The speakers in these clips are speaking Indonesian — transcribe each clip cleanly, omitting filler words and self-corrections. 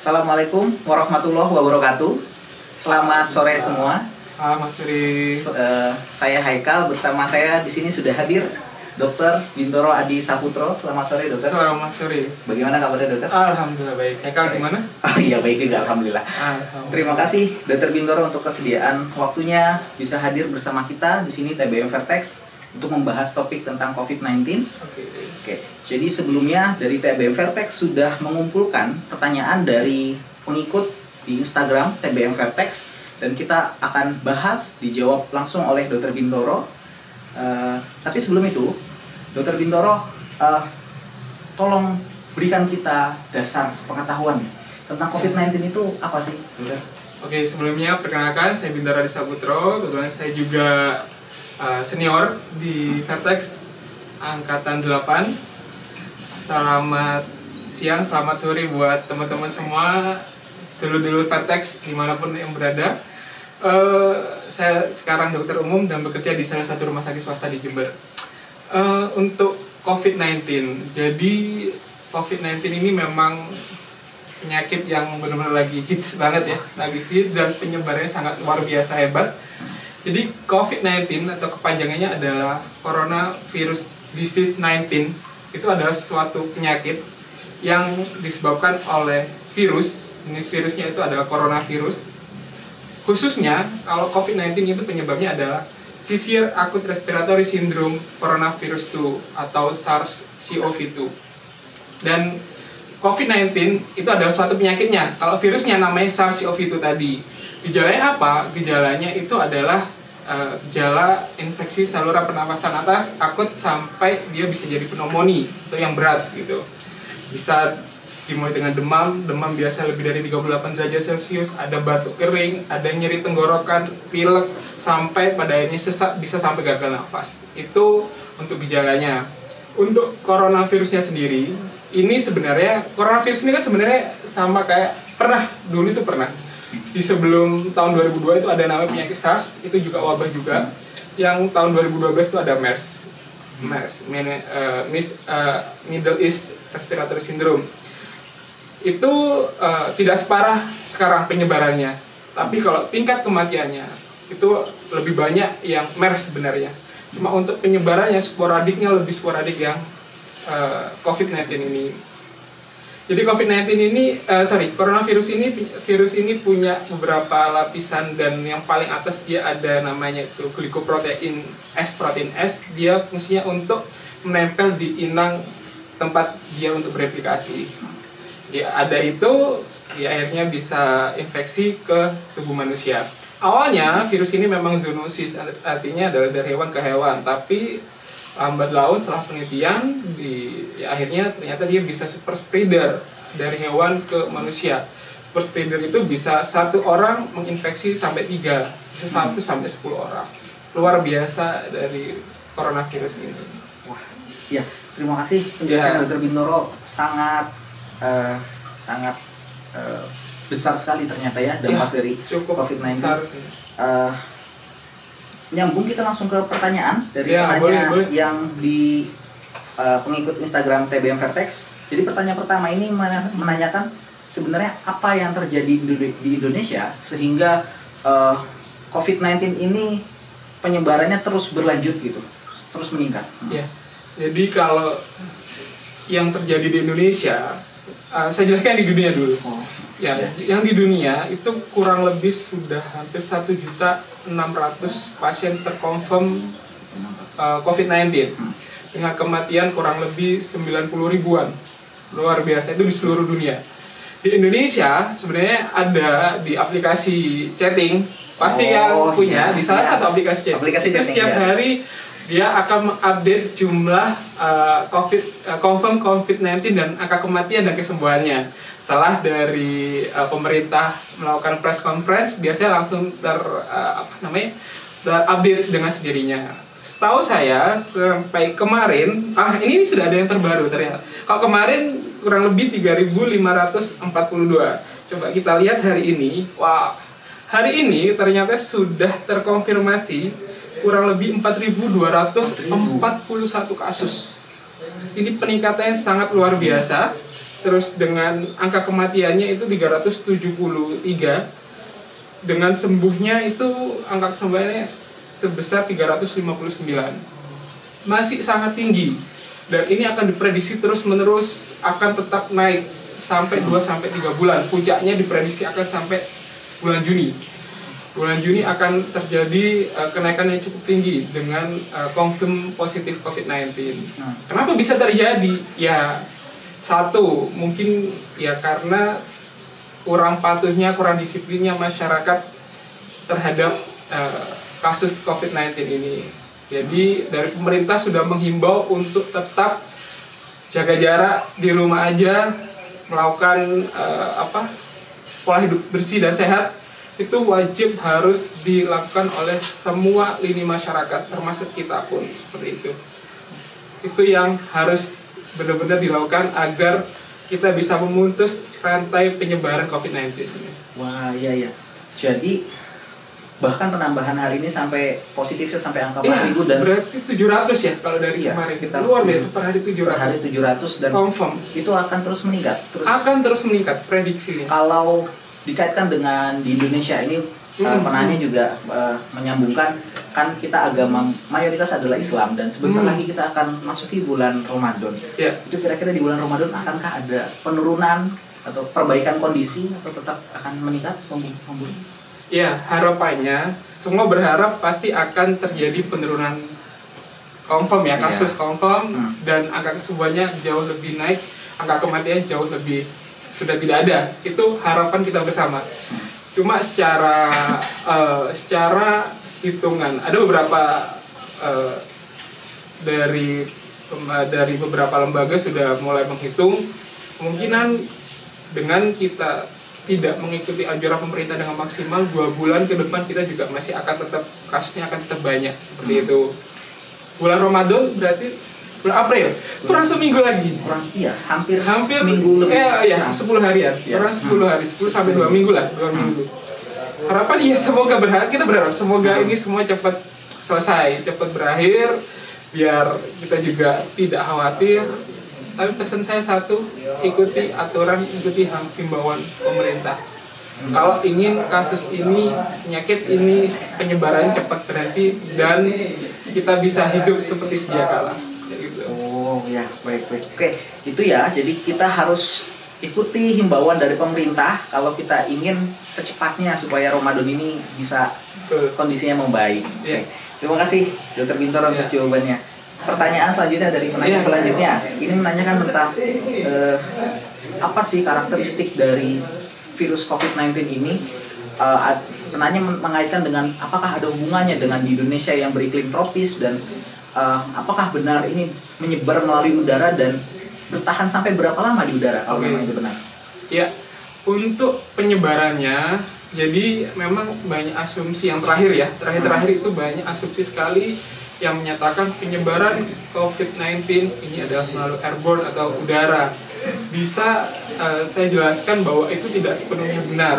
Assalamualaikum warahmatullahi wabarakatuh. Selamat sore semua. Selamat sore. Saya Haikal, bersama saya di sini sudah hadir Dr. Bintoro Adi Saputro. Selamat sore, Dokter. Selamat sore. Bagaimana kabarnya, Dokter? Alhamdulillah baik. Haikal gimana? Oh iya, baik juga, alhamdulillah. Terima kasih Dr. Bintoro untuk kesediaan waktunya bisa hadir bersama kita di sini TBM Vertex untuk membahas topik tentang COVID-19. Oke. Jadi sebelumnya dari TBM Vertex sudah mengumpulkan pertanyaan dari pengikut di Instagram TBM Vertex dan kita akan bahas, dijawab langsung oleh Dr. Bintoro. Tapi sebelum itu, Dr. Bintoro, tolong berikan kita dasar pengetahuan tentang COVID-19 itu apa sih, Dokter? Oke, sebelumnya perkenalkan saya Bintoro Adi Saputro. Kebetulan saya juga senior di Vertex Angkatan 8. Selamat siang, selamat sore buat teman-teman semua, dulur-dulur Vertex dimanapun yang berada. Saya sekarang dokter umum dan bekerja di salah satu rumah sakit swasta di Jember. Untuk COVID-19, jadi COVID-19 ini memang penyakit yang benar-benar lagi hits banget ya, lagi hits dan penyebarannya sangat luar biasa hebat. Jadi COVID-19 atau kepanjangannya adalah Coronavirus Disease 19. Itu adalah suatu penyakit yang disebabkan oleh virus. Jenis virusnya itu adalah coronavirus. Khususnya kalau COVID-19 itu penyebabnya adalah Severe Acute Respiratory Syndrome Coronavirus 2 atau SARS-CoV-2. Dan COVID-19 itu adalah suatu penyakitnya. Kalau virusnya namanya SARS-CoV-2 tadi. Gejalanya apa? Gejalanya itu adalah gejala infeksi saluran pernapasan atas akut sampai dia bisa jadi pneumonia atau yang berat gitu. Bisa dimulai dengan demam biasa lebih dari 38 derajat Celcius, ada batuk kering, ada nyeri tenggorokan, pilek, sampai pada akhirnya sesak, bisa sampai gagal nafas. Itu untuk gejalanya. Untuk coronavirusnya sendiri, ini sebenarnya coronavirus ini kan sebenarnya sama kayak dulu itu pernah di sebelum tahun 2002 itu ada namanya penyakit SARS, itu juga wabah juga. Yang tahun 2012 itu ada MERS, Middle East Respiratory Syndrome. Itu tidak separah sekarang penyebarannya, tapi kalau tingkat kematiannya itu lebih banyak yang MERS sebenarnya. Cuma untuk penyebarannya sporadiknya lebih sporadik yang COVID-19 ini. Jadi COVID-19 ini, coronavirus ini punya beberapa lapisan, dan yang paling atas dia ada namanya itu glikoprotein S, protein S. Dia fungsinya untuk menempel di inang tempat dia untuk bereplikasi. Dia ada itu, dia akhirnya bisa infeksi ke tubuh manusia. Awalnya virus ini memang zoonosis, artinya adalah dari hewan ke hewan, tapi lambat laun setelah penelitian akhirnya ternyata dia bisa super spreader dari hewan ke manusia. Super spreader itu bisa satu orang menginfeksi sampai 3, bisa 1 sampai 10 orang. Luar biasa dari coronavirus ini. Wah, ya, terima kasih penjelasan Dr. Bintoro, sangat besar sekali ternyata ya dampak dari COVID-19. Nyambung kita langsung ke pertanyaan dari penanya boleh. Yang di pengikut Instagram TBM Vertex. Jadi pertanyaan pertama ini menanyakan sebenarnya apa yang terjadi di Indonesia sehingga COVID-19 ini penyebarannya terus berlanjut gitu, terus meningkat. Ya. Jadi kalau yang terjadi di Indonesia, saya jelaskan di dunia dulu. Yang di dunia itu kurang lebih sudah hampir 1.600.000 pasien terkonfirm COVID-19 dengan kematian kurang lebih 90 ribuan. Luar biasa, itu di seluruh dunia. Di Indonesia sebenarnya ada di aplikasi chatting, pasti yang punya di salah satu aplikasi chatting. Terus setiap hari dia akan mengupdate jumlah confirm COVID-19 dan angka kematian dan kesembuhannya. Setelah dari pemerintah melakukan press conference, biasanya langsung terupdate dengan sendirinya. Setahu saya sampai kemarin, ini sudah ada yang terbaru ternyata. Kalau kemarin kurang lebih 3.542. Coba kita lihat hari ini. Wow, hari ini ternyata sudah terkonfirmasi kurang lebih 4.241 kasus. Ini peningkatannya sangat luar biasa. terus dengan angka kematiannya itu 373, dengan sembuhnya itu angka kesembuhannya sebesar 359. Masih sangat tinggi, dan ini akan diprediksi terus-menerus akan tetap naik sampai 2-3 bulan. Puncaknya diprediksi akan sampai bulan Juni. Bulan Juni akan terjadi kenaikan yang cukup tinggi dengan confirm positif COVID-19. Kenapa bisa terjadi? Ya, satu, mungkin ya karena kurang patuhnya, kurang disiplinnya masyarakat terhadap kasus COVID-19 ini. Jadi dari pemerintah sudah menghimbau untuk tetap jaga jarak, di rumah aja, melakukan pola hidup bersih dan sehat. Itu wajib harus dilakukan oleh semua lini masyarakat, termasuk kita pun seperti itu. Itu yang harus benar-benar dilakukan agar kita bisa memutus rantai penyebaran COVID-19. Wah, iya. Jadi bahkan penambahan hari ini sampai positifnya sampai angka 4.000 dan berarti 700 ya kalau dari kemarin. Sekitar luar biasa per hari 700. Per hari 700 dan confirm. Itu akan terus meningkat. Akan terus meningkat prediksinya. Kalau dikaitkan dengan di Indonesia ini penanya juga menyambungkan, kan kita agama mayoritas adalah Islam dan sebentar lagi kita akan masuki bulan Ramadan. Itu kira-kira di bulan Ramadan akankah ada penurunan atau perbaikan kondisi atau tetap akan meningkat memburuk? Ya, harapannya semua berharap pasti akan terjadi penurunan confirm ya, kasus confirm dan angka kesembuhannya jauh lebih naik, angka kematian jauh lebih sudah tidak ada. Itu harapan kita bersama. Cuma secara hitungan ada beberapa dari beberapa lembaga sudah mulai menghitung kemungkinan dengan kita tidak mengikuti anjuran pemerintah dengan maksimal 2 bulan ke depan kita juga masih akan tetap kasusnya akan tetap banyak seperti itu. Bulan Ramadan berarti bulan April, kurang seminggu lagi. Hampir seminggu lebih. 10 harian. Kurang 10 hari, 10 sampai 2 minggu lah, 2 minggu. Harapan semoga kita berharap semoga ini semua cepat selesai, cepat berakhir biar kita juga tidak khawatir. Tapi pesan saya satu, ikuti aturan, ikuti himbauan pemerintah. Kalau ingin kasus ini, penyakit ini penyebarannya cepat berhenti dan kita bisa hidup seperti sedia kala. Oh ya, baik. Oke, itu ya. Jadi kita harus ikuti himbauan dari pemerintah kalau kita ingin secepatnya supaya Ramadan ini bisa kondisinya membaik. Terima kasih Dr. Bintoro untuk jawabannya. Pertanyaan selanjutnya dari penanya selanjutnya. Ini menanyakan tentang apa sih karakteristik dari virus COVID-19 ini. Penanya mengaitkan dengan apakah ada hubungannya dengan di Indonesia yang beriklim tropis dan apakah benar ini menyebar melalui udara dan bertahan sampai berapa lama di udara kalau memang itu benar? Ya, untuk penyebarannya, jadi memang banyak asumsi yang terakhir itu banyak asumsi sekali yang menyatakan penyebaran COVID-19 ini adalah melalui airborne atau udara. Bisa saya jelaskan bahwa itu tidak sepenuhnya benar.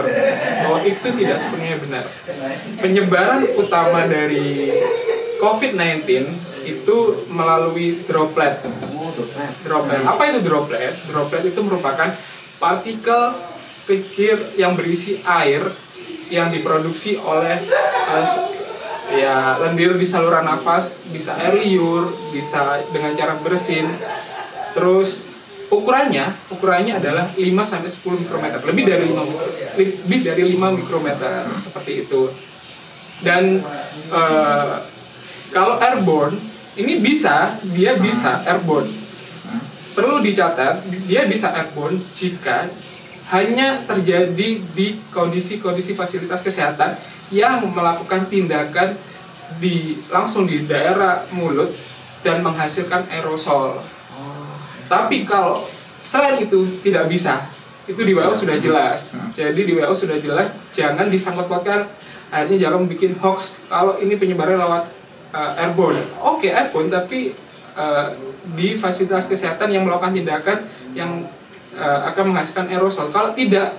Penyebaran utama dari COVID-19 itu melalui droplet. Apa itu droplet? Droplet itu merupakan partikel kecil yang berisi air yang diproduksi oleh lendir di saluran nafas, bisa air liur, bisa dengan cara bersin. Terus ukurannya adalah 5-10 mikrometer, lebih dari 5 mikrometer seperti itu. Dan kalau airborne ini dia bisa airborne. Perlu dicatat, dia bisa airborne jika hanya terjadi di kondisi-kondisi fasilitas kesehatan yang melakukan tindakan langsung di daerah mulut dan menghasilkan aerosol. Tapi kalau selain itu tidak bisa. Itu di WHO sudah jelas. Jadi di WHO sudah jelas, jangan disangkut-pautkan, akhirnya jangan bikin hoax kalau ini penyebaran lewat airborne. Oke, airborne, tapi di fasilitas kesehatan yang melakukan tindakan yang akan menghasilkan aerosol. Kalau tidak,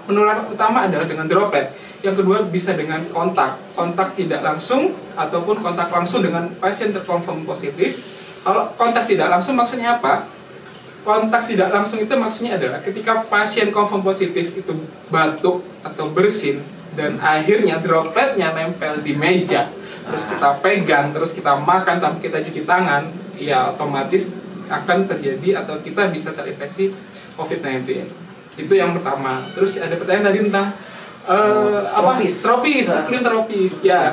penularan utama adalah dengan droplet. Yang kedua bisa dengan kontak tidak langsung ataupun kontak langsung dengan pasien terkonfirm positif. Kalau kontak tidak langsung maksudnya apa? kontak tidak langsung itu maksudnya adalah ketika pasien confirm positif itu batuk atau bersin dan akhirnya dropletnya nempel di meja, terus kita pegang, terus kita makan tanpa kita cuci tangan, ya otomatis akan terjadi atau kita bisa terinfeksi COVID-19. Itu yang pertama. Terus ada pertanyaan tadi tentang iklim tropis ya.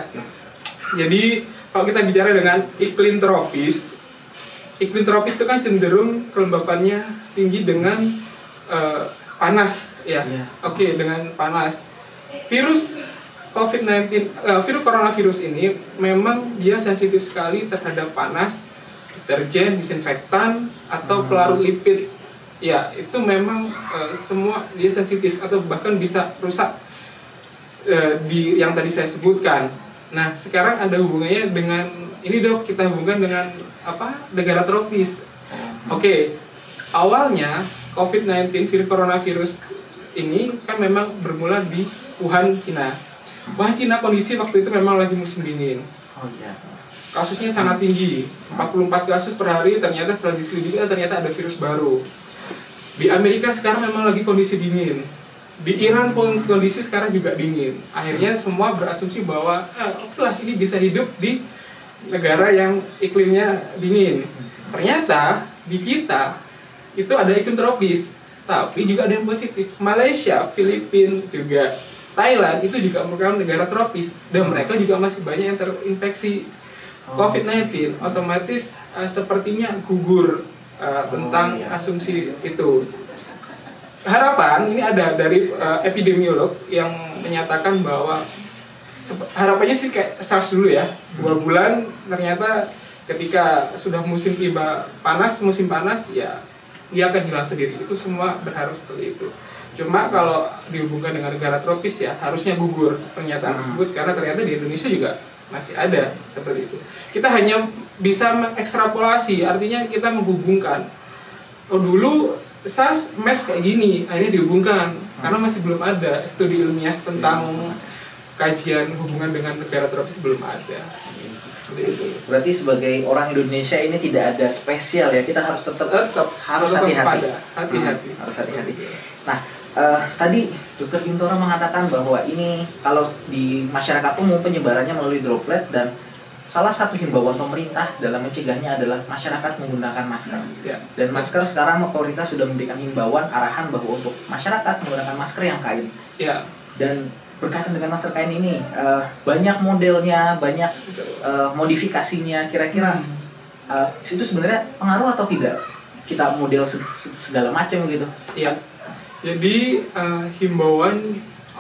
Jadi kalau kita bicara dengan iklim tropis itu kan cenderung kelembapannya tinggi dengan panas ya. Oke, dengan panas. Virus COVID-19, virus coronavirus ini memang dia sensitif sekali terhadap panas, deterjen, disinfektan atau pelarut lipid. Ya, itu memang semua dia sensitif atau bahkan bisa rusak di yang tadi saya sebutkan. Nah, sekarang ada hubungannya dengan ini dok, kita hubungkan dengan negara tropis. Oke, awalnya COVID-19 virus coronavirus ini kan memang bermula di Wuhan, Cina. Wuhan, Cina kondisi waktu itu memang lagi musim dingin. Kasusnya sangat tinggi, 44 kasus per hari. Ternyata setelah diselidiki ternyata ada virus baru. Di Amerika sekarang memang lagi kondisi dingin. Di Iran pun kondisi sekarang juga dingin. Akhirnya semua berasumsi bahwa ini bisa hidup di negara yang iklimnya dingin. Ternyata di kita itu ada iklim tropis, tapi juga ada yang positif. Malaysia, Filipina, juga Thailand itu juga merupakan negara tropis dan mereka juga masih banyak yang terinfeksi COVID-19. Otomatis sepertinya gugur tentang asumsi itu. Harapan ini ada dari epidemiolog yang menyatakan bahwa harapannya sih kayak SARS dulu ya, 2 bulan ternyata ketika sudah musim panas ya dia akan hilang sendiri. Itu semua berharap seperti itu. Cuma kalau dihubungkan dengan negara tropis ya harusnya gugur pernyataan tersebut, karena ternyata di Indonesia juga masih ada seperti itu. Kita hanya bisa mengekstrapolasi, artinya kita menghubungkan dulu SARS, MERS kayak gini, akhirnya dihubungkan karena masih belum ada studi ilmiah tentang kajian hubungan dengan negara tropis, belum ada. Berarti sebagai orang Indonesia ini tidak ada spesial ya, kita harus tetap harus hati-hati. Harus hati-hati. Nah, tadi Dr. Bintoro mengatakan bahwa ini kalau di masyarakat umum penyebarannya melalui droplet, dan salah satu himbauan pemerintah dalam mencegahnya adalah masyarakat menggunakan masker. Dan masker sekarang pemerintah sudah memberikan himbauan arahan bahwa untuk masyarakat menggunakan masker yang kain. Dan berkaitan dengan masker kain ini banyak modelnya, banyak modifikasinya. Kira-kira itu sebenarnya pengaruh atau tidak? Kita model segala macam gitu. Jadi himbauan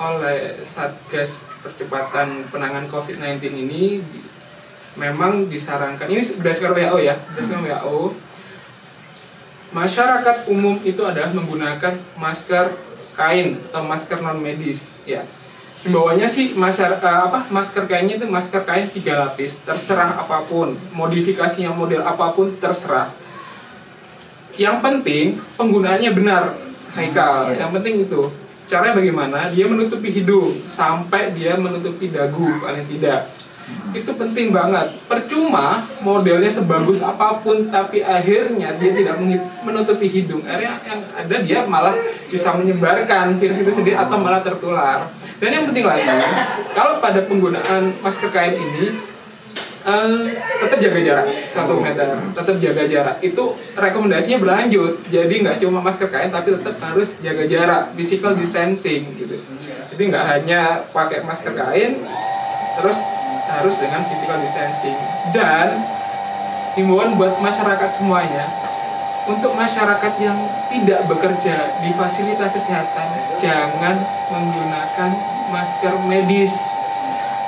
oleh Satgas Percepatan Penanganan COVID-19 ini memang disarankan, ini berdasarkan WHO ya, berdasarkan WHO, masyarakat umum itu adalah menggunakan masker kain atau masker non medis ya. Himbauannya sih masker kainnya itu masker kain 3 lapis, terserah apapun, modifikasinya model apapun terserah. Yang penting penggunaannya benar, Haikal. Yang penting itu. Caranya bagaimana? Dia menutupi hidung sampai dia menutupi dagu paling tidak. Itu penting banget. Percuma modelnya sebagus apapun tapi akhirnya dia tidak menutupi hidung. Akhirnya yang ada dia malah bisa menyebarkan virus itu sendiri atau malah tertular. Dan yang penting lagi, kalau pada penggunaan masker kain ini tetap jaga jarak 1 meter, tetap jaga jarak. Itu rekomendasinya berlanjut. Jadi nggak cuma masker kain tapi tetap harus jaga jarak, physical distancing gitu. Jadi nggak hanya pakai masker kain terus harus dengan physical distancing. Dan himbauan buat masyarakat semuanya, untuk masyarakat yang tidak bekerja di fasilitas kesehatan, jangan menggunakan masker medis.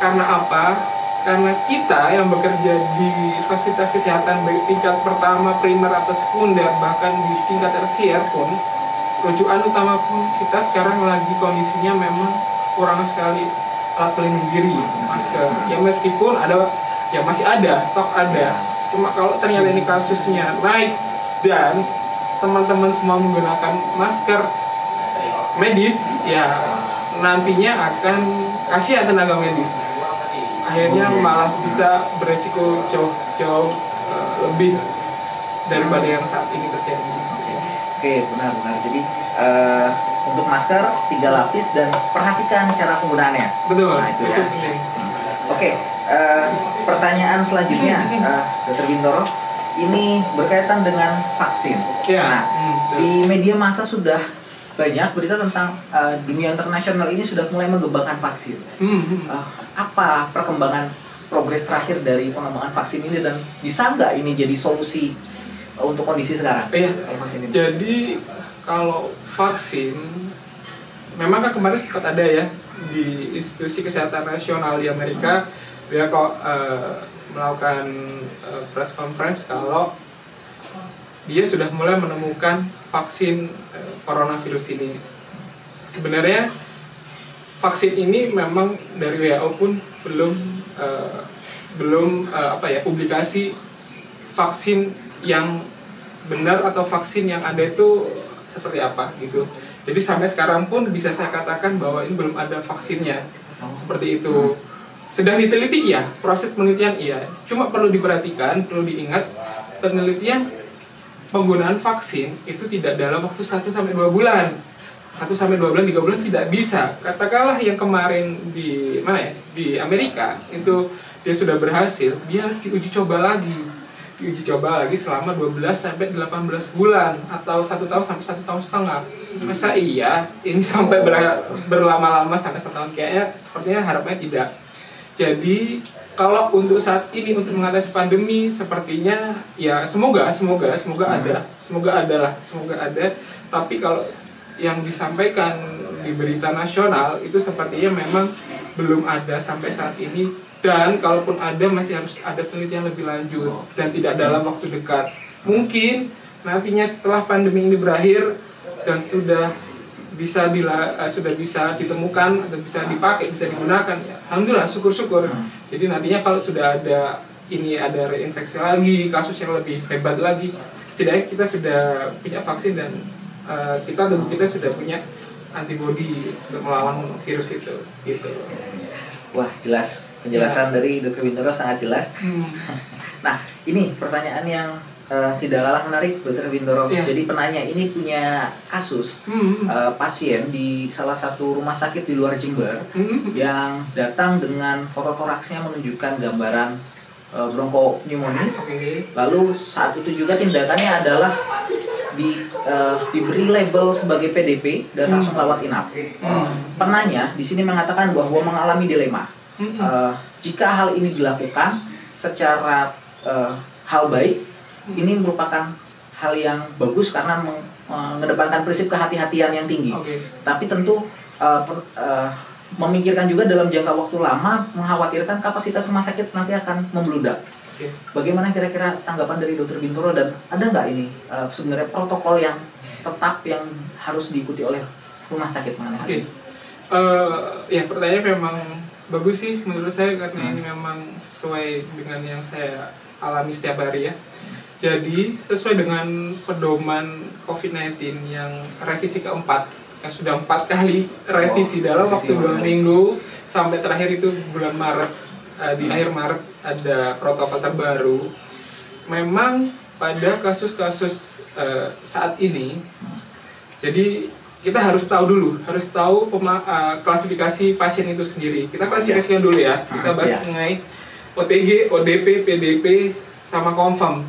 Karena apa? Karena kita yang bekerja di fasilitas kesehatan baik tingkat pertama, primer atau sekunder, bahkan di tingkat tersier pun, rujukan utama pun kita sekarang lagi kondisinya memang kurang sekali alat pelindung diri, masker. Ya meskipun ada, ya masih ada, stok ada. Cuma kalau ternyata ini kasusnya naik dan teman-teman semua menggunakan masker medis, ya nantinya akan kasihan tenaga medis. Akhirnya malah bisa beresiko jauh lebih daripada yang saat ini terjadi. Oke, benar-benar. Jadi untuk masker 3 lapis dan perhatikan cara penggunaannya. Betul. Nah, itu ya. Oke, pertanyaan selanjutnya, Dr. Bintoro, ini berkaitan dengan vaksin. Ya. Nah, di media massa sudah banyak berita tentang dunia internasional ini sudah mulai mengembangkan vaksin. Apa perkembangan progres terakhir dari pengembangan vaksin ini dan bisa nggak ini jadi solusi untuk kondisi sekarang? Iya. Jadi kalau vaksin, memang kan kemarin sempat ada ya di Institusi Kesehatan Nasional di Amerika, dia kok melakukan press conference kalau dia sudah mulai menemukan vaksin coronavirus ini. Sebenarnya vaksin ini memang dari WHO pun belum publikasi vaksin yang benar atau vaksin yang ada itu seperti apa gitu. Jadi sampai sekarang pun bisa saya katakan bahwa ini belum ada vaksinnya seperti itu. Sedang diteliti ya, proses penelitian iya. Cuma perlu diperhatikan, perlu diingat, penelitian penggunaan vaksin itu tidak dalam waktu 1-2 bulan. 1-2 bulan, 3 bulan tidak bisa. Katakanlah yang kemarin di Amerika itu dia sudah berhasil, dia harus diuji coba lagi. Diuji coba lagi selama 12-18 bulan atau 1 tahun sampai 1,5 tahun. Masa iya ini sampai berlama-lama sampai 1 tahun? Kayaknya sepertinya harapannya tidak. Jadi kalau untuk saat ini untuk mengatasi pandemi sepertinya ya semoga ada. Tapi kalau yang disampaikan di berita nasional itu sepertinya memang belum ada sampai saat ini, dan kalaupun ada masih harus ada penelitian lebih lanjut dan tidak dalam waktu dekat. Mungkin nantinya setelah pandemi ini berakhir dan sudah bisa ditemukan atau bisa dipakai, bisa digunakan, ya, alhamdulillah, syukur-syukur. Jadi nantinya kalau sudah ada reinfeksi lagi, kasus yang lebih hebat lagi, setidaknya kita sudah punya vaksin dan tubuh kita sudah punya antibodi untuk melawan virus itu gitu. Wah, jelas penjelasan dari Dr. Bintoro sangat jelas. Nah, ini pertanyaan yang tidak kalah menarik, Dr. Bintoro. Jadi penanya ini punya kasus pasien di salah satu rumah sakit di luar Jember yang datang dengan foto toraksnya menunjukkan gambaran bronchopneumonia. Lalu saat itu juga tindakannya adalah diberi label sebagai PDP dan langsung rawat inap. Penanya di sini mengatakan bahwa mengalami dilema. Jika hal ini dilakukan secara hal baik, ini merupakan hal yang bagus karena mengedepankan prinsip kehati-hatian yang tinggi. Tapi tentu memikirkan juga dalam jangka waktu lama, mengkhawatirkan kapasitas rumah sakit nanti akan membludak. Bagaimana kira-kira tanggapan dari Dr. Bintoro, dan ada nggak ini sebenarnya protokol yang tetap yang harus diikuti oleh rumah sakit mengenai hal ini? Ya, pertanyaannya memang bagus sih menurut saya, karena ini memang sesuai dengan yang saya alami setiap hari ya. Jadi sesuai dengan pedoman COVID-19 yang revisi keempat, yang sudah 4 kali revisi dalam waktu 2 minggu sampai terakhir itu bulan Maret, di akhir Maret ada protokol terbaru. Memang pada kasus-kasus saat ini, jadi kita harus tahu klasifikasi pasien itu sendiri. Kita klasifikasikan dulu ya. Kita bahas mengenai OTG, ODP, PDP, sama confirm.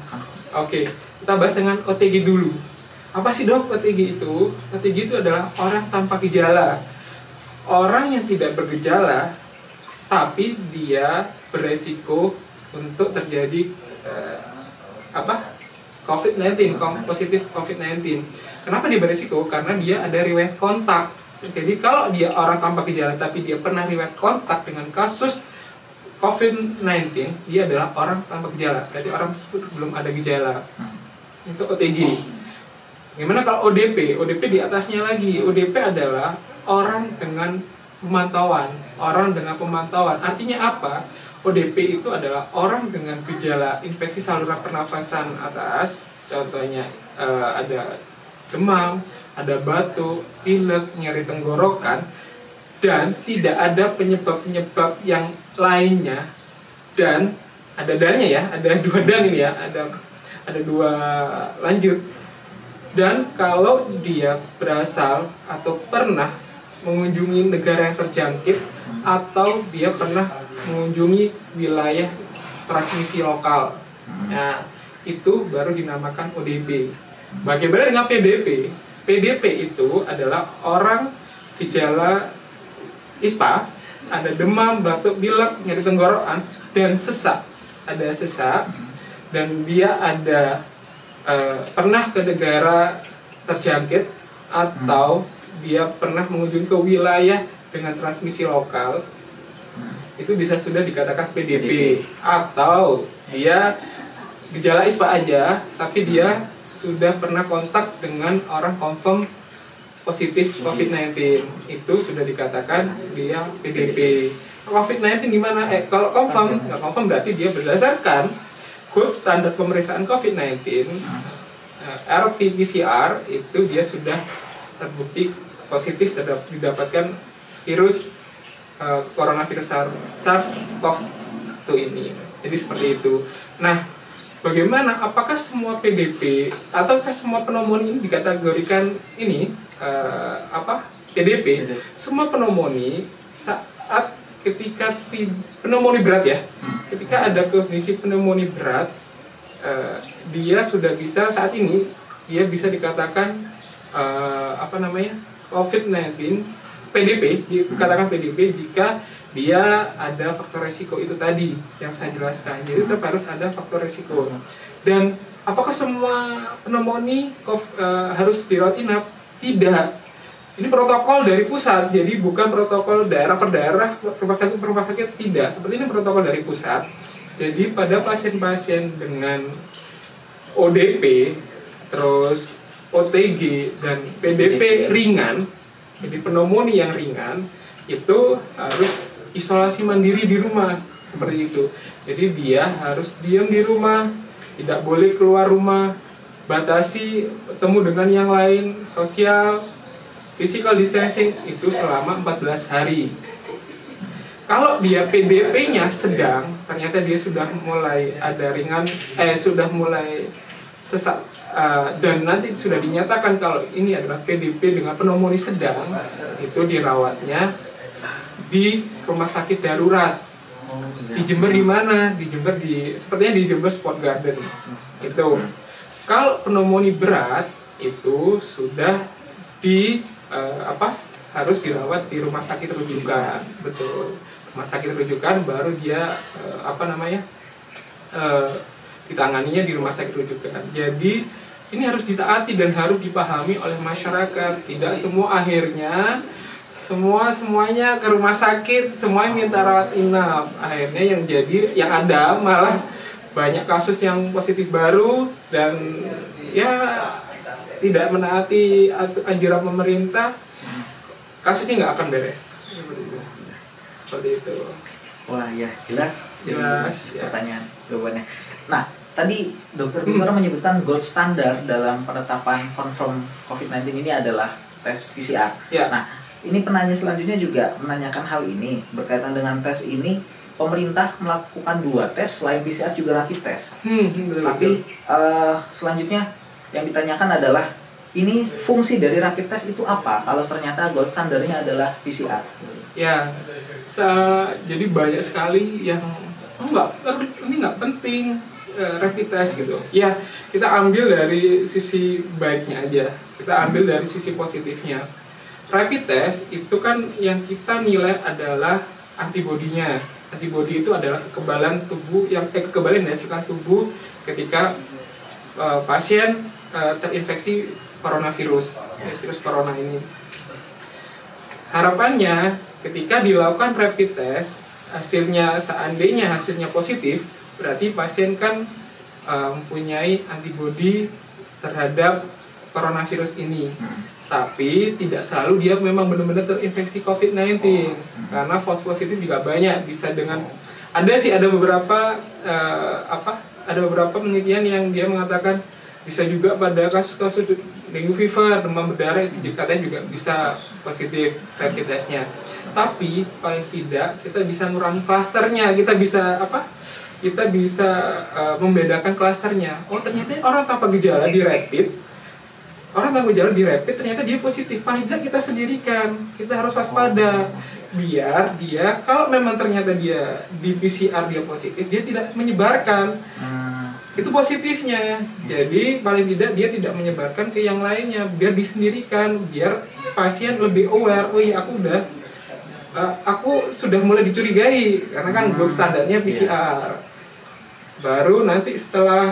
Oke, kita bahas dengan OTG dulu. Apa sih dok OTG itu? OTG itu adalah orang tanpa gejala. Orang yang tidak bergejala, tapi dia beresiko untuk terjadi COVID-19, positif COVID-19. Kenapa dia beresiko? Karena dia ada riwayat kontak. Jadi kalau dia orang tanpa gejala tapi dia pernah riwayat kontak dengan kasus COVID-19, dia adalah orang tanpa gejala. Jadi orang tersebut belum ada gejala. Itu OTG. Gimana kalau ODP? ODP di atasnya lagi. ODP adalah orang dengan pemantauan. Artinya apa? ODP itu adalah orang dengan gejala infeksi saluran pernafasan atas. Contohnya ada demam, ada batuk, pilek, nyeri tenggorokan, dan tidak ada penyebab-penyebab yang lainnya, dan ada dannya ya, ada 2 dan ini ya, ada 2 lanjut. Dan kalau dia berasal atau pernah mengunjungi negara yang terjangkit atau dia pernah mengunjungi wilayah transmisi lokal, nah itu baru dinamakan ODP. Bagaimana dengan PDP? PDP itu adalah orang gejala ISPA, ada demam, batuk, pilek, nyeri tenggorokan, dan sesak. Ada sesak, dan dia ada pernah ke negara terjangkit atau dia pernah mengunjungi ke wilayah dengan transmisi lokal, itu bisa sudah dikatakan PDP. Atau dia gejala ISPA aja, tapi dia sudah pernah kontak dengan orang confirm positif COVID-19, itu sudah dikatakan dia PDP. COVID-19 gimana? Kalau confirm, nggak confirm berarti dia berdasarkan gold standar pemeriksaan COVID-19, RT-PCR, itu dia sudah terbukti positif didapatkan virus coronavirus SARS-CoV-2 ini. Jadi seperti itu. Nah, bagaimana? Apakah semua PDP ataukah semua pneumonia ini dikategorikan ini PDP? Semua pneumonia saat ketika pneumonia berat ya, ketika ada kondisi pneumonia berat, dia sudah bisa saat ini dia bisa dikatakan COVID-19 PDP, dikatakan PDP jika dia ada faktor resiko itu tadi yang saya jelaskan. Jadi tetap harus ada faktor resiko. Dan apakah semua pneumonia harus dirawat inap? Tidak. Ini protokol dari pusat, jadi bukan protokol daerah per daerah, rumah sakit tidak. Seperti ini protokol dari pusat. Jadi pada pasien-pasien dengan ODP, terus OTG dan PDP ringan, jadi pneumonia yang ringan, itu harus isolasi mandiri di rumah, seperti itu. Jadi dia harus diam di rumah, tidak boleh keluar rumah, batasi bertemu dengan yang lain, sosial, physical distancing itu selama 14 hari. Kalau dia PDP-nya sedang, ternyata dia sudah mulai ada ringan, sudah mulai sesak, dan nanti sudah dinyatakan kalau ini adalah PDP dengan pneumonia sedang, itu dirawatnya di rumah sakit darurat. Di Jember di mana? Di Jember sepertinya di Jember Sport Garden. Itu. Kalau pneumonia berat itu sudah harus dirawat di rumah sakit rujukan. Betul. Rumah sakit rujukan baru dia ditanganinya di rumah sakit rujukan. Jadi ini harus ditaati dan harus dipahami oleh masyarakat. Tidak semua akhirnya semuanya ke rumah sakit, semuanya minta rawat inap. Akhirnya yang ada malah banyak kasus yang positif baru dan ya tidak menaati anjuran pemerintah, kasusnya nggak akan beres. Seperti itu. Wah ya, jelas ya. Pertanyaan jawabannya. Nah, tadi Dr. Bimora menyebutkan gold standar dalam penetapan confirm COVID-19 ini adalah tes PCR. Ya. Nah, ini penanya selanjutnya juga menanyakan hal ini berkaitan dengan tes ini. Pemerintah melakukan 2 tes selain PCR juga rapid test. Tapi selanjutnya yang ditanyakan adalah ini fungsi dari rapid test itu apa? Kalau ternyata gold standarnya adalah PCR. Ya, jadi banyak sekali yang ini nggak penting rapid test gitu. Ya, kita ambil dari sisi baiknya aja. Kita ambil dari sisi positifnya. Rapid test itu kan yang kita nilai adalah antibodinya. Antibodi itu adalah kekebalan tubuh kekebalan yang dihasilkan tubuh ketika pasien terinfeksi coronavirus, virus corona ini. Harapannya ketika dilakukan rapid test, seandainya hasilnya positif, berarti pasien kan mempunyai antibodi terhadap coronavirus ini. Tapi tidak selalu dia memang benar-benar terinfeksi COVID-19, karena false positif juga banyak. Bisa dengan ada beberapa penelitian yang dia mengatakan bisa juga pada kasus-kasus dengue fever, demam berdarah itu katanya juga bisa positif rapid testnya. Tapi paling tidak kita bisa mengurangi klasternya, kita bisa membedakan klasternya. Oh ternyata orang tanpa gejala di rapid orang tanpa gejala di rapid ternyata dia positif, paling tidak kita sendirikan, kita harus waspada biar dia kalau memang ternyata dia di PCR dia positif, dia tidak menyebarkan. Itu positifnya. Jadi paling tidak dia tidak menyebarkan ke yang lainnya, biar disendirikan, biar pasien lebih aware. Oh iya, aku sudah mulai dicurigai karena kan gold standarnya PCR. Baru nanti setelah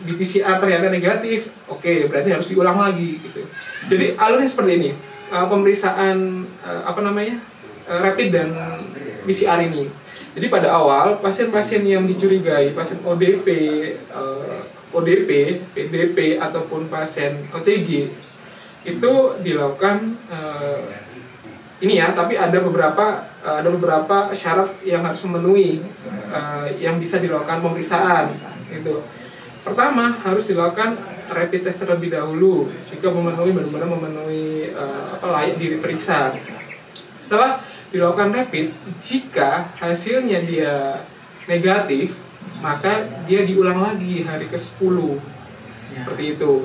di PCR ternyata negatif, oke, berarti harus diulang lagi gitu. Jadi alurnya seperti ini. Pemeriksaan rapid dan PCR ini. Jadi pada awal pasien-pasien yang dicurigai, pasien ODP, PDP ataupun pasien OTG itu dilakukan ini ya, tapi ada beberapa syarat yang harus memenuhi yang bisa dilakukan pemeriksaan gitu. Pertama, harus dilakukan rapid test terlebih dahulu jika benar-benar memenuhi layak diperiksa. Setelah dilakukan rapid, jika hasilnya dia negatif, maka dia diulang lagi hari ke-10 seperti itu.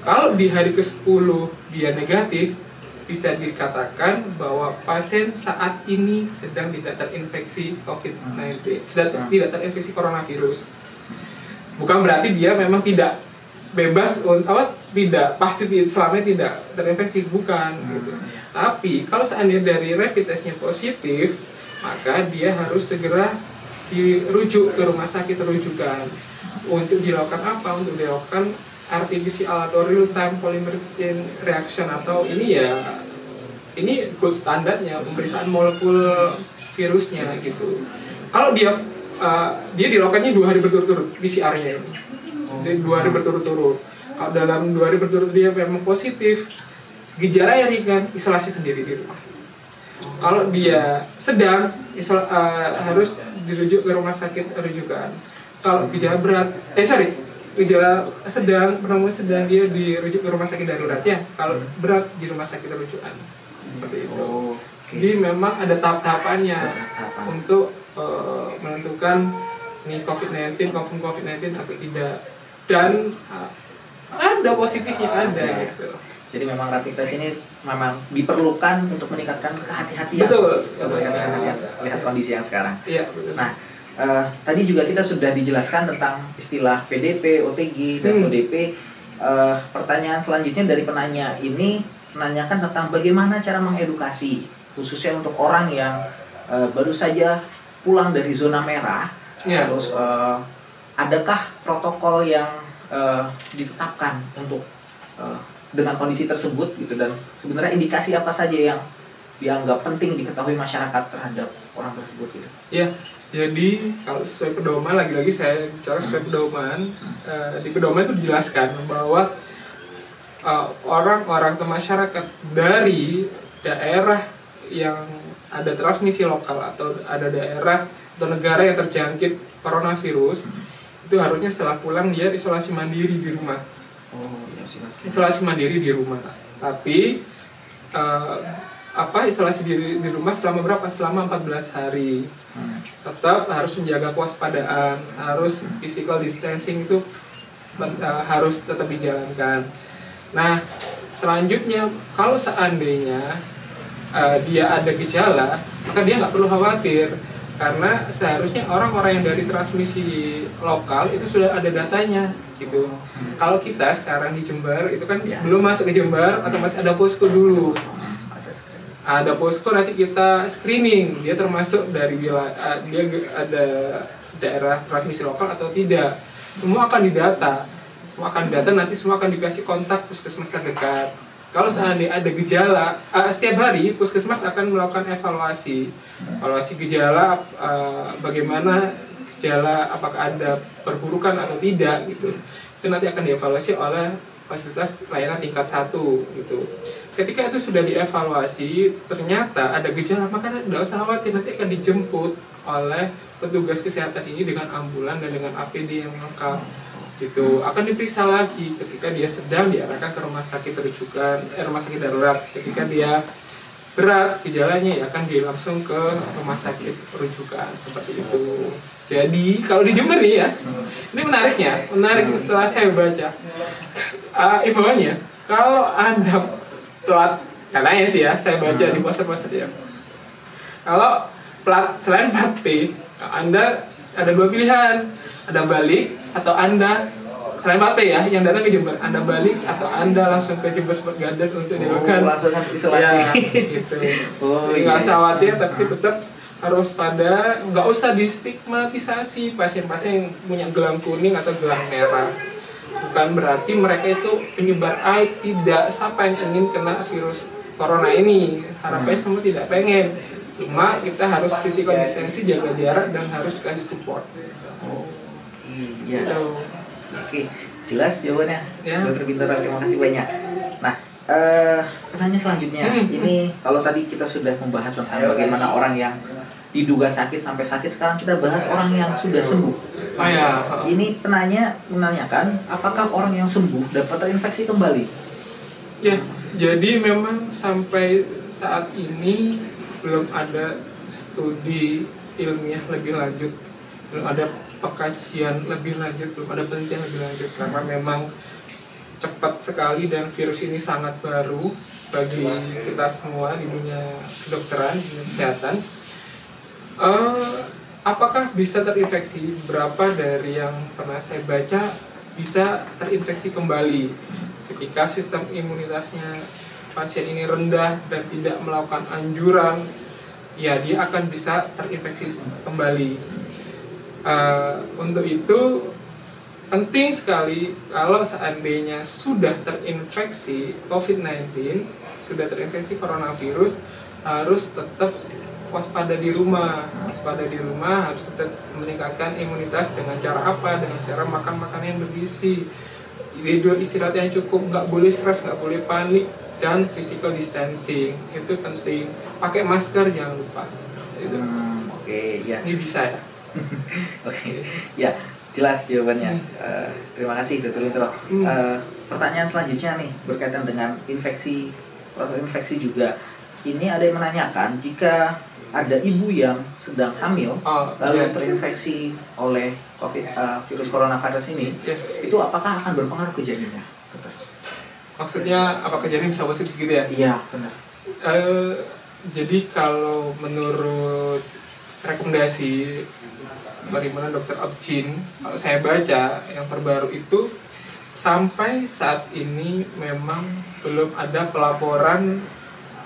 Kalau di hari ke-10 dia negatif, bisa dikatakan bahwa pasien saat ini sedang tidak terinfeksi COVID-19, sedang tidak terinfeksi coronavirus. Bukan berarti dia memang tidak bebas, tidak pasti selamanya tidak terinfeksi, bukan gitu. Tapi kalau seandainya dari rapid testnya positif, maka dia harus segera dirujuk ke rumah sakit rujukan. Untuk dilakukan apa? Untuk dilakukan RT-PCR atau real time polymer chain reaction, atau ini gold standarnya pemeriksaan molekul virusnya gitu. Kalau dia dilakukannya 2 hari berturut-turut PCR-nya ini. Jadi 2 hari berturut-turut. Kalau dalam 2 hari berturut-turut dia memang positif, gejala yang ringan, isolasi sendiri di rumah. Kalau dia sedang, harus dirujuk ke rumah sakit rujukan. Kalau gejala berat, gejala sedang, dia dirujuk ke rumah sakit darurat ya. Kalau berat di rumah sakit rujukan. Seperti itu. Jadi memang ada tahap-tahapannya untuk menentukan ini COVID-19 atau tidak. Dan ada positifnya, ada gitu. Jadi memang rapid test ini memang diperlukan untuk meningkatkan kehati-hatian. Betul. Lihat kondisi yang sekarang. Iya, betul. Nah, tadi juga kita sudah dijelaskan tentang istilah PDP, OTG, dan ODP. Pertanyaan selanjutnya dari penanya ini menanyakan tentang bagaimana cara mengedukasi, khususnya untuk orang yang baru saja pulang dari zona merah. Ya. Terus adakah protokol yang ditetapkan untuk dengan kondisi tersebut gitu, dan sebenarnya indikasi apa saja yang dianggap penting diketahui masyarakat terhadap orang tersebut gitu? Ya, jadi kalau sesuai pedoman, lagi-lagi saya bicara sesuai pedoman, di pedoman itu dijelaskan bahwa orang-orang atau masyarakat dari daerah yang ada transmisi lokal atau ada daerah atau negara yang terjangkit coronavirus itu harusnya setelah pulang dia isolasi mandiri di rumah. Isolasi mandiri di rumah. Tapi isolasi di rumah selama berapa? Selama 14 hari. Tetap harus menjaga kewaspadaan, harus physical distancing itu harus tetap dijalankan. Nah, selanjutnya kalau seandainya dia ada gejala, maka dia nggak perlu khawatir, karena seharusnya orang-orang yang dari transmisi lokal itu sudah ada datanya gitu. Kalau kita sekarang di Jember itu kan sebelum masuk ke Jember otomatis ada posko dulu. Ada posko, nanti kita screening dia termasuk dari wilayah, dia ada daerah transmisi lokal atau tidak. Semua akan didata. Nanti semua akan dikasih kontak puskesmas terdekat. Kalau seandainya ada gejala, setiap hari puskesmas akan melakukan evaluasi gejala, bagaimana gejala, apakah ada perburukan atau tidak gitu. Itu nanti akan dievaluasi oleh fasilitas layanan tingkat 1 gitu. Ketika itu sudah dievaluasi, ternyata ada gejala, maka tidak usah khawatir, nanti akan dijemput oleh petugas kesehatan ini dengan ambulan dan dengan APD yang lengkap. Gitu, akan diperiksa lagi. Ketika dia sedang, diarahkan ke rumah sakit rujukan, rumah sakit darurat. Ketika dia berat gejalanya, ya akan langsung ke rumah sakit rujukan, seperti itu. Jadi kalau di Jember nih ya, ini menarik setelah saya baca imbauannya, kalau Anda plat, katanya sih ya, saya baca di poster-poster ya, kalau plat selain plat P, Anda ada dua pilihan, Anda balik atau Anda selain plat P ya, yang datang ke Jember, Anda balik atau Anda langsung ke Jember Sport Garden untuk dilakukan langsung isolasi. Ya, gitu. Jadi nggak usah khawatir, tapi tetap harus pada, nggak usah distigmatisasi pasien-pasien yang punya gelang kuning atau gelang merah. Bukan berarti mereka itu penyebar aib, tidak. Siapa yang ingin kena virus corona ini? Harapannya semua tidak pengen. Cuma kita harus physical distancing, jaga jarak, dan harus kasih support. Iya. Oke, jelas jawabannya. Ya. Dokter Bintara, terima kasih banyak. Nah, pertanyaan selanjutnya, ini kalau tadi kita sudah membahas tentang bagaimana orang yang diduga sakit sampai sakit, sekarang kita bahas orang yang sudah sembuh. Oh ya. Ini menanyakan, apakah orang yang sembuh dapat terinfeksi kembali? Ya, jadi memang sampai saat ini belum ada studi ilmiah lebih lanjut, belum ada pengkajian lebih lanjut, belum ada penelitian lebih lanjut, karena memang cepat sekali dan virus ini sangat baru bagi kita semua di dunia kedokteran, dunia kesehatan. Apakah bisa terinfeksi? Berapa dari yang pernah saya baca bisa terinfeksi kembali ketika sistem imunitasnya pasien ini rendah dan tidak melakukan anjuran, ya dia akan bisa terinfeksi kembali. Untuk itu penting sekali kalau seandainya sudah terinfeksi COVID-19, sudah terinfeksi coronavirus, harus tetap waspada di rumah. Waspada di rumah, harus tetap meningkatkan imunitas dengan cara apa? Dengan cara makan makanan yang bergizi, tidur istirahat yang cukup, nggak boleh stres, nggak boleh panik, dan physical distancing itu penting. Pakai masker jangan lupa. Oke, ya. Ini bisa ya. Oke, ya jelas jawabannya. Terima kasih Dr. Lintro. Pertanyaan selanjutnya nih berkaitan dengan infeksi, proses infeksi juga. Ini ada yang menanyakan, jika ada ibu yang sedang hamil lalu terinfeksi oleh virus coronavirus ini, itu apakah akan berpengaruh ke janinnya? Maksudnya apakah janin bisa positif gitu ya? Iya, benar. Jadi kalau menurut rekomendasi dari mana Dr. Abjin, kalau saya baca yang terbaru itu, sampai saat ini memang belum ada pelaporan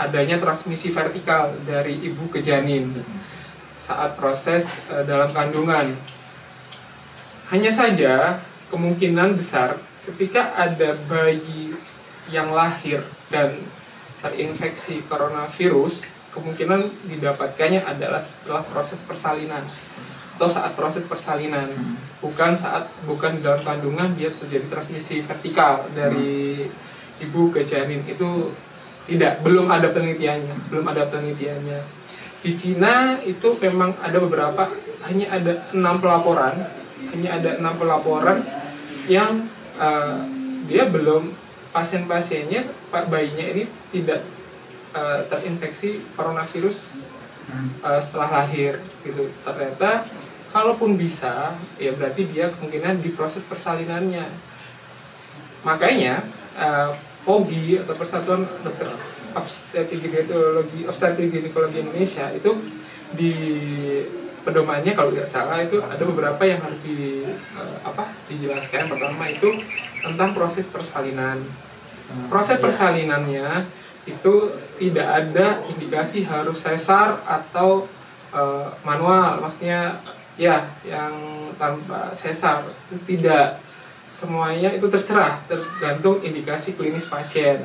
adanya transmisi vertikal dari ibu ke janin saat proses dalam kandungan. Hanya saja kemungkinan besar ketika ada bayi yang lahir dan terinfeksi coronavirus, kemungkinan didapatkannya adalah setelah proses persalinan atau saat proses persalinan, bukan di dalam kandungan dia terjadi transmisi vertikal dari ibu ke janin. Itu belum ada penelitiannya. Di Cina itu memang ada beberapa, hanya ada 6 pelaporan yang dia belum, pasien-pasiennya, bayinya ini tidak terinfeksi coronavirus setelah lahir gitu. Ternyata kalaupun bisa, ya berarti dia kemungkinan di proses persalinannya. Makanya POGI atau Persatuan Dokter Obstetrik Ginekologi Indonesia itu di pedomannya kalau tidak salah itu ada beberapa yang harus dijelaskan. Pertama itu tentang proses persalinan. Proses persalinannya itu tidak ada indikasi harus sesar atau manual, maksudnya ya yang tanpa sesar, tidak. Semuanya itu tergantung indikasi klinis pasien.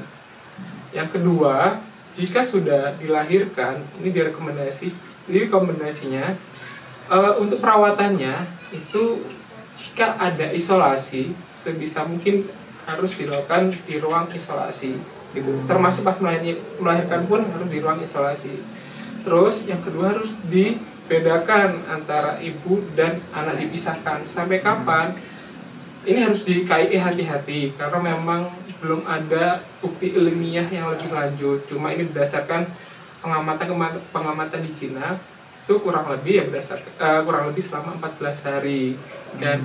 Yang kedua, jika sudah dilahirkan, ini rekomendasinya untuk perawatannya itu, jika ada isolasi, sebisa mungkin harus dilakukan di ruang isolasi gitu. Termasuk pas melahirkan pun harus di ruang isolasi. Terus yang kedua, harus dibedakan antara ibu dan anak, dipisahkan. Sampai kapan? Ini harus di KIE hati-hati, karena memang belum ada bukti ilmiah yang lebih lanjut. Cuma ini berdasarkan pengamatan di Cina, itu kurang lebih kurang lebih selama 14 hari. Dan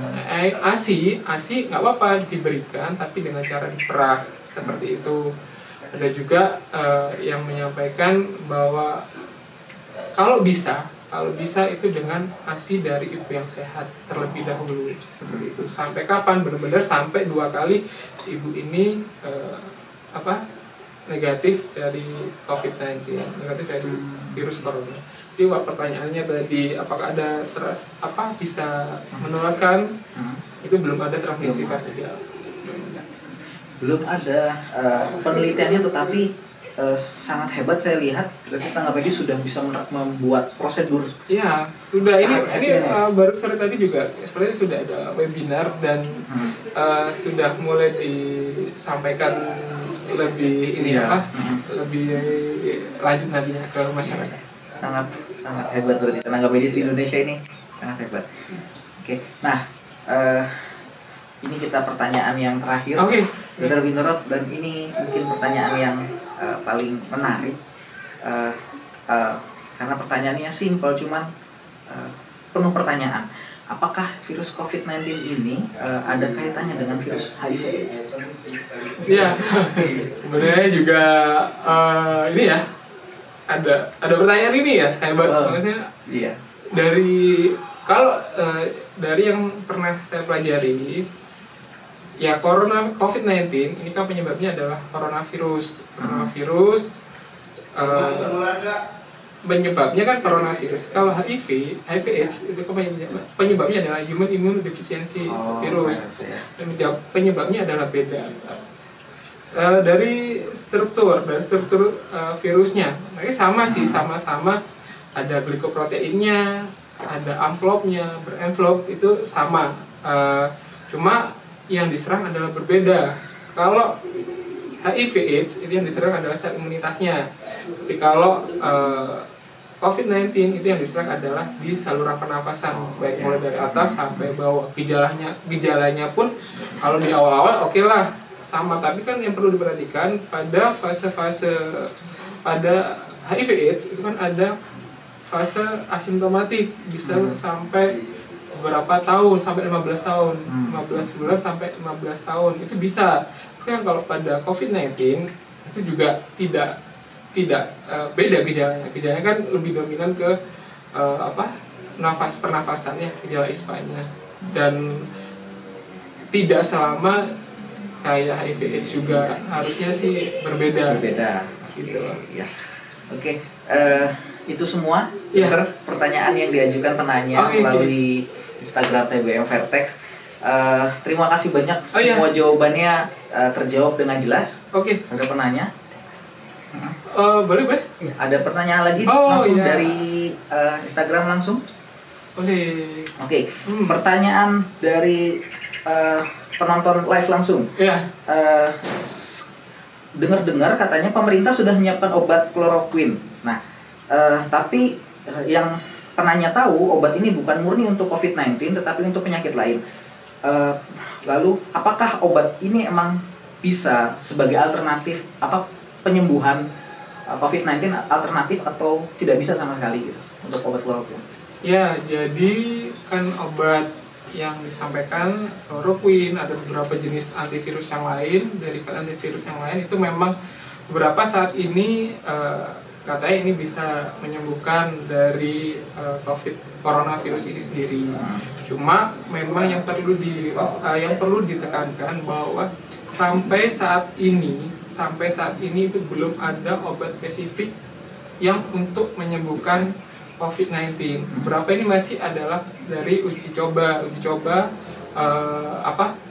ASI nggak apa-apa diberikan, tapi dengan cara diperah seperti itu. Ada juga yang menyampaikan bahwa kalau bisa itu dengan ASI dari ibu yang sehat terlebih dahulu seperti itu. Sampai kapan? Benar-benar sampai 2 kali si ibu ini negatif dari COVID-19, negatif dari virus corona. Jadi pertanyaannya tadi apakah ada bisa menularkan? Itu belum ada transmisi vertikal. Belum ada penelitiannya, tetapi sangat hebat saya lihat. Berarti Tangga Medis sudah bisa membuat prosedur. Iya, sudah. Ini baru sore tadi juga sepertinya sudah ada webinar dan sudah mulai disampaikan lebih lebih lanjut nantinya ke masyarakat. Sangat hebat berarti tenaga medis di Indonesia ini sangat hebat. Oke. Nah, ini kita pertanyaan yang terakhir. Dr. Bintoro, dan ini mungkin pertanyaan yang paling menarik karena pertanyaannya simpel, cuman penuh pertanyaan. Apakah virus COVID-19 ini ada kaitannya dengan virus HIV/AIDS? Iya, sebenarnya juga ini ya, ada pertanyaan ini ya, hebat. Maksudnya iya. Dari yang pernah saya pelajari, ya COVID-19 ini kan penyebabnya adalah coronavirus. Penyebabnya kan coronavirus. Kalau HIV/AIDS itu penyebabnya adalah human immune deficiency virus. Penyebabnya adalah beda. Dari struktur virusnya, mereka sama-sama ada glikoproteinnya, ada amplopnya, berenvelop itu sama. Cuma yang diserang adalah berbeda. Kalau HIV/AIDS itu yang diserang adalah sel imunitasnya. Tapi kalau COVID-19 itu yang diserang adalah di saluran pernafasan, baik mulai dari atas sampai bawah. Gejalanya pun kalau di awal-awal oke lah sama, tapi kan yang perlu diperhatikan pada fase-fase pada HIV/AIDS itu kan ada fase asimptomatik, bisa sampai beberapa tahun, sampai 15 tahun, 15 bulan sampai 15 tahun itu bisa. Tapi kan kalau pada COVID-19 itu juga tidak beda gejalanya. Gejalanya kan lebih dominan ke pernafasannya, gejala ISPA-nya, dan tidak selama kayak HIV/AIDS juga, harusnya sih berbeda gitu. Ya. Oke. Itu semua pertanyaan yang diajukan penanya melalui Instagram TBM Vertex. Terima kasih banyak, semua jawabannya terjawab dengan jelas. Ada penanya? Boleh. Ada pertanyaan lagi langsung dari Instagram langsung? Boleh. Oke. Pertanyaan dari penonton live langsung. Dengar-dengar katanya pemerintah sudah menyiapkan obat kloroquine. Nah, tapi yang penanya tahu obat ini bukan murni untuk COVID-19 tetapi untuk penyakit lain. Lalu apakah obat ini emang bisa sebagai alternatif penyembuhan COVID-19 alternatif atau tidak bisa sama sekali gitu untuk obat kloroquine? Ya, jadi kan obat yang disampaikan kloroquine, ada beberapa jenis antivirus yang lain, derivat antivirus yang lain itu memang beberapa saat ini katanya ini bisa menyembuhkan dari coronavirus ini sendiri. Cuma memang yang perlu ditekankan bahwa sampai saat ini itu belum ada obat spesifik yang untuk menyembuhkan COVID-19. Beberapa ini masih adalah dari uji coba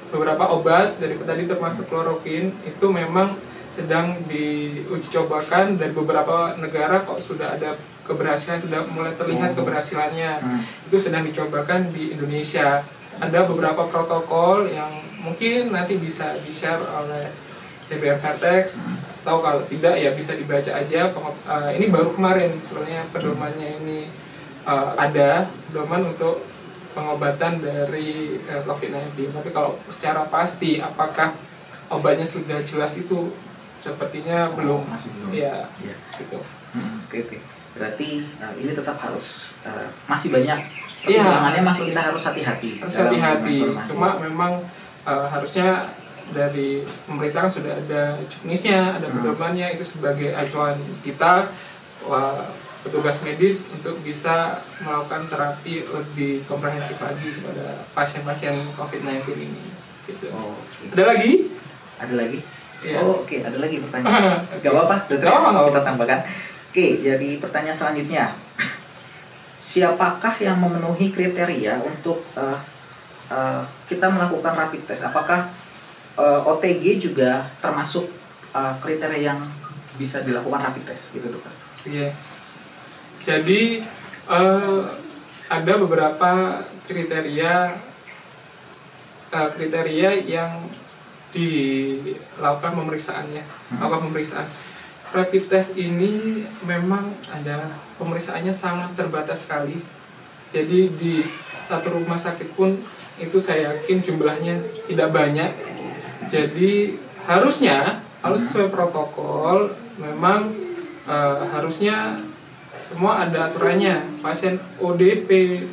beberapa obat dari tadi termasuk kloroquine itu memang sedang diuji cobakan, dan beberapa negara kok sudah ada keberhasilan, sudah mulai terlihat keberhasilannya. Itu sedang dicobakan di Indonesia. Ada beberapa protokol yang mungkin nanti bisa di-share oleh TBM Vertex, atau kalau tidak ya bisa dibaca aja. Ini baru kemarin sebenarnya pedomannya ini ada pedoman untuk pengobatan dari COVID-19. Tapi kalau secara pasti apakah obatnya sudah jelas itu sepertinya belum. Masih belum. Ya, gitu. Oke. Berarti ini tetap harus masih banyak pertimbangannya, masih kita harus hati-hati. Harus hati-hati. Cuma memang harusnya dari pemerintah kan sudah ada juknisnya, ada pedomannya, itu sebagai acuan kita petugas medis untuk bisa melakukan terapi lebih komprehensif lagi kepada pasien-pasien COVID-19 ini. Gitu. Okay. Ada lagi? Ada lagi? Ya. Oke, ada lagi pertanyaan. Gak apa-apa, dokter. Kita tambahkan. Oke, jadi pertanyaan selanjutnya. Siapakah yang memenuhi kriteria untuk kita melakukan rapid test? Apakah OTG juga termasuk kriteria yang bisa dilakukan rapid test, gitu dokter? Iya. Jadi ada beberapa kriteria yang dilakukan pemeriksaannya. Apa pemeriksaan? Rapid test ini memang ada pemeriksaannya sangat terbatas sekali. Jadi di satu rumah sakit pun itu saya yakin jumlahnya tidak banyak. Jadi harus sesuai protokol. Memang harusnya semua ada aturannya. Pasien ODP,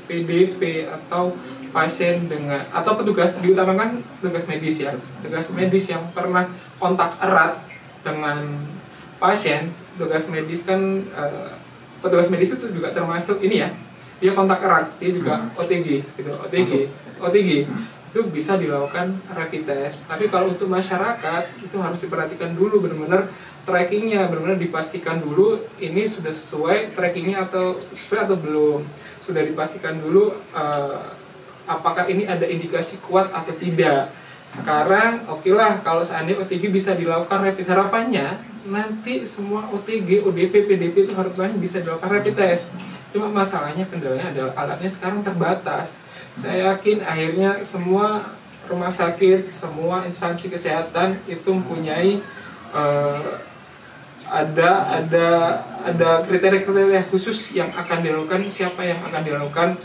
PDP atau pasien atau petugas, diutamakan petugas medis ya. Petugas medis yang pernah kontak erat dengan pasien. Petugas medis kan petugas medis itu juga termasuk ini ya. Dia kontak erat, dia juga OTG gitu. OTG itu bisa dilakukan rapid test. Tapi kalau untuk masyarakat itu harus diperhatikan dulu benar-benar trackingnya, benar-benar dipastikan dulu ini sudah sesuai trackingnya atau sesuai atau belum, sudah dipastikan dulu apakah ini ada indikasi kuat atau tidak. Sekarang oke lah kalau seandainya OTG bisa dilakukan rapid, harapannya nanti semua OTG, ODP, PDP itu harapannya bisa dilakukan rapid test. Cuma masalahnya kendalanya adalah alatnya sekarang terbatas. Saya yakin akhirnya semua rumah sakit, semua instansi kesehatan itu mempunyai ada kriteria-kriteria khusus yang akan dilakukan, siapa yang akan dilakukan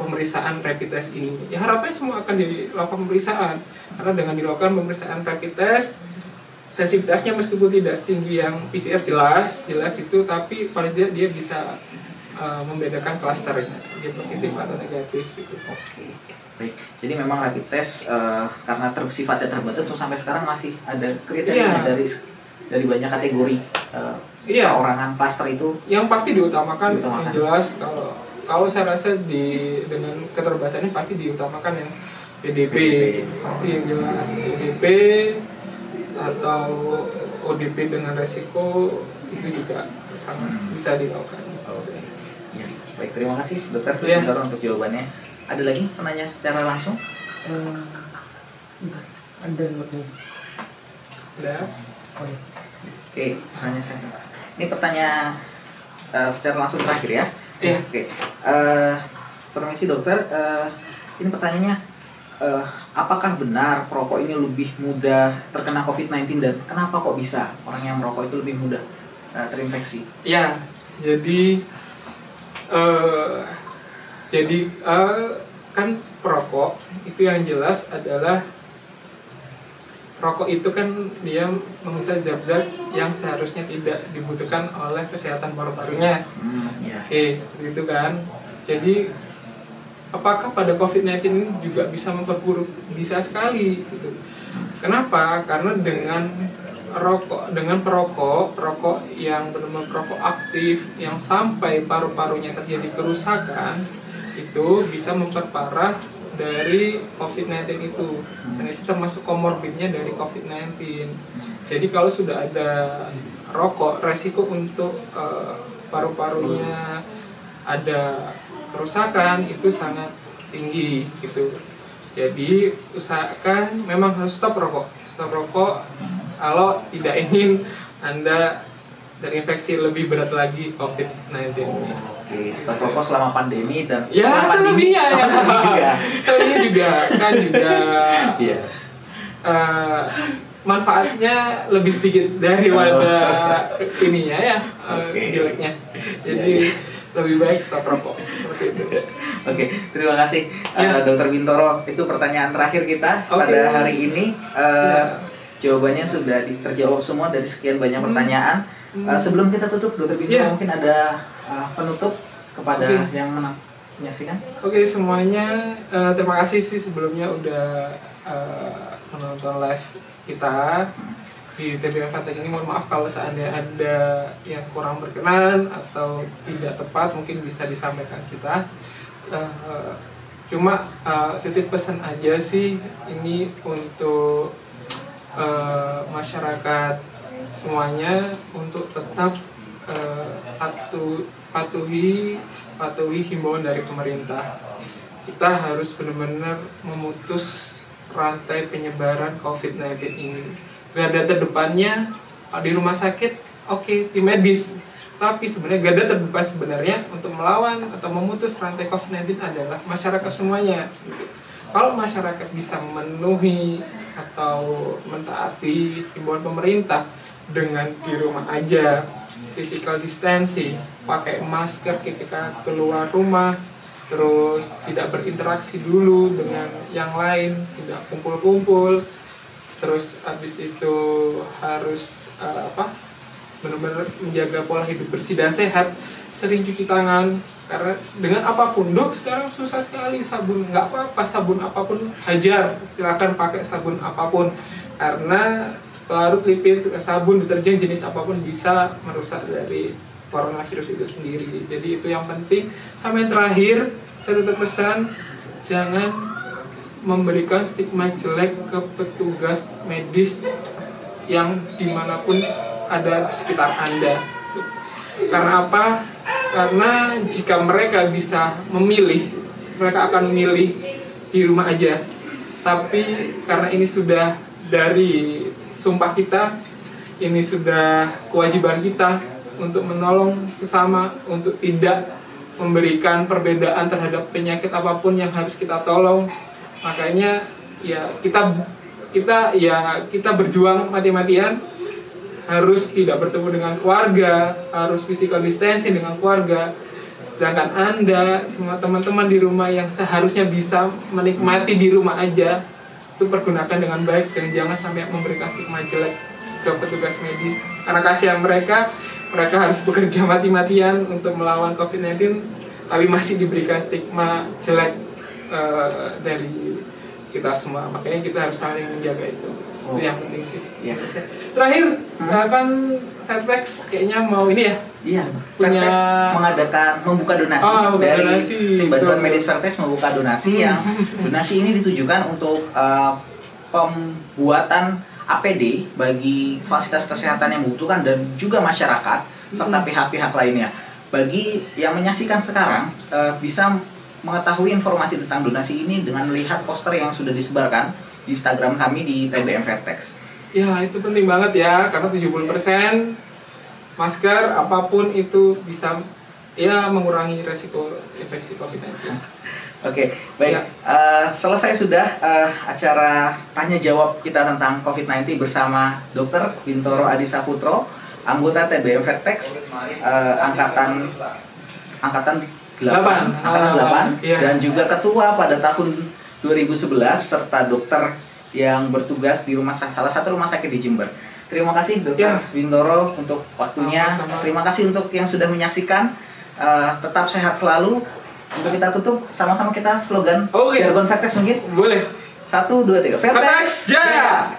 pemeriksaan rapid test ini. Ya harapannya semua akan dilakukan pemeriksaan, karena dengan dilakukan pemeriksaan rapid test, sensitivitasnya meskipun tidak setinggi yang PCR jelas itu, tapi paling tidak dia bisa membedakan klasternya, dia positif atau negatif gitu. Oke, baik. Jadi memang rapid test karena sifatnya terbatas, terus sampai sekarang masih ada kriteria dari banyak kategori perorangan klaster itu. Yang pasti diutamakan. Yang jelas kalau saya rasa dengan keterbatasannya pasti diutamakan yang PDP. Pasti yang jelas PDP atau ODP dengan resiko itu juga sangat bisa dilakukan. Oke. Ya, baik, terima kasih dokter Bintoro untuk jawabannya. Ada lagi penanya secara langsung? Ada nih. Ada. Oke, penanya saya. Ini pertanyaan secara langsung terakhir ya. Iya. Oke. Permisi dokter, ini pertanyaannya, apakah benar perokok ini lebih mudah terkena COVID-19 dan kenapa kok bisa orang yang merokok itu lebih mudah terinfeksi? Ya, jadi kan perokok itu yang jelas adalah rokok itu kan dia menghisap zat-zat yang seharusnya tidak dibutuhkan oleh kesehatan paru-parunya. Oke, seperti itu kan. Jadi apakah pada COVID-19 ini juga bisa memperburuk? Bisa sekali gitu. Kenapa? Karena dengan perokok yang benar-benar perokok aktif yang sampai paru-parunya terjadi kerusakan, itu bisa memperparah dari COVID-19 itu, dan itu termasuk komorbidnya dari COVID-19. Jadi kalau sudah ada rokok, resiko untuk paru-parunya ada kerusakan itu sangat tinggi gitu. Jadi usahakan memang harus stop rokok kalau tidak ingin Anda terinfeksi lebih berat lagi COVID-19 ini. Oke, stop rokok selama pandemi dan selebihnya juga iya. Manfaatnya lebih sedikit daripada ininya ya, jeleknya. Jadi lebih baik stop rokok seperti itu. Oke, terima kasih Dokter Bintoro. Itu pertanyaan terakhir kita pada hari ini. Jawabannya sudah terjawab semua dari sekian banyak pertanyaan. Sebelum kita tutup, Dokter Bintoro mungkin ada penutup kepada yang menyaksikan. Oke, semuanya terima kasih sih sebelumnya udah menonton live kita di TBM FarTech ini. Mohon maaf kalau seandainya ada yang kurang berkenan atau tidak tepat, mungkin bisa disampaikan kita. Cuma titip pesan aja sih ini untuk masyarakat semuanya untuk tetap patuhi himbauan dari pemerintah. Kita harus benar-benar memutus rantai penyebaran COVID-19 ini. Garda terdepannya di rumah sakit, oke, tim medis. Tapi sebenarnya garda terdepan sebenarnya untuk melawan atau memutus rantai COVID-19 adalah masyarakat semuanya. Kalau masyarakat bisa memenuhi atau mentaati himbauan pemerintah dengan di rumah aja, physical distancing, pakai masker ketika keluar rumah, terus tidak berinteraksi dulu dengan yang lain, tidak kumpul-kumpul, terus habis itu harus benar-benar menjaga pola hidup bersih dan sehat, sering cuci tangan, karena dengan apapun, dok sekarang susah sekali sabun, nggak apa-apa sabun apapun hajar, silakan pakai sabun apapun, karena pelarut lipid, sabun, deterjen jenis apapun bisa merusak dari coronavirus itu sendiri. Jadi itu yang penting. Sama yang terakhir, saya tetap pesan jangan memberikan stigma jelek ke petugas medis yang dimanapun ada di sekitar Anda. Karena apa? Karena jika mereka bisa memilih, mereka akan memilih di rumah aja. Tapi karena ini sudah dari sumpah kita, ini sudah kewajiban kita untuk menolong sesama, untuk tidak memberikan perbedaan terhadap penyakit apapun yang harus kita tolong. Makanya ya kita berjuang mati-matian, harus tidak bertemu dengan keluarga, harus physical distancing dengan keluarga. Sedangkan Anda, semua teman-teman di rumah yang seharusnya bisa menikmati di rumah aja, itu pergunakan dengan baik dan jangan sampai memberikan stigma jelek ke petugas medis. Karena kasihan mereka harus bekerja mati-matian untuk melawan COVID-19, tapi masih diberikan stigma jelek dari kita semua. Makanya kita harus saling menjaga itu. Itu yang penting sih. Ya. Terakhir, kan Vertex kayaknya mau ini ya? Iya, Vertex membuka donasi dari donasi. Tim Bantuan Medis Vertex membuka donasi yang donasi ini ditujukan untuk pembuatan APD bagi fasilitas kesehatan yang membutuhkan dan juga masyarakat serta pihak-pihak lainnya. Bagi yang menyaksikan sekarang bisa mengetahui informasi tentang donasi ini dengan melihat poster yang sudah disebarkan di Instagram kami di TBM Vertex. Ya, itu penting banget ya, karena 70% masker apapun itu bisa ya mengurangi resiko infeksi COVID-19. Oke, baik. Ya. Selesai sudah acara tanya jawab kita tentang COVID-19 bersama Dr. Bintoro Adi Saputro, anggota TBM Vertex angkatan 8 iya. Dan juga ketua pada tahun 2011 serta dokter yang bertugas di salah satu rumah sakit di Jember. Terima kasih Dr. Bintoro untuk waktunya. Terima kasih untuk yang sudah menyaksikan. Tetap sehat selalu. Untuk kita tutup sama-sama kita slogan jargon Vertex mungkin. Boleh. 1, 2, 3. Vertex Jaya.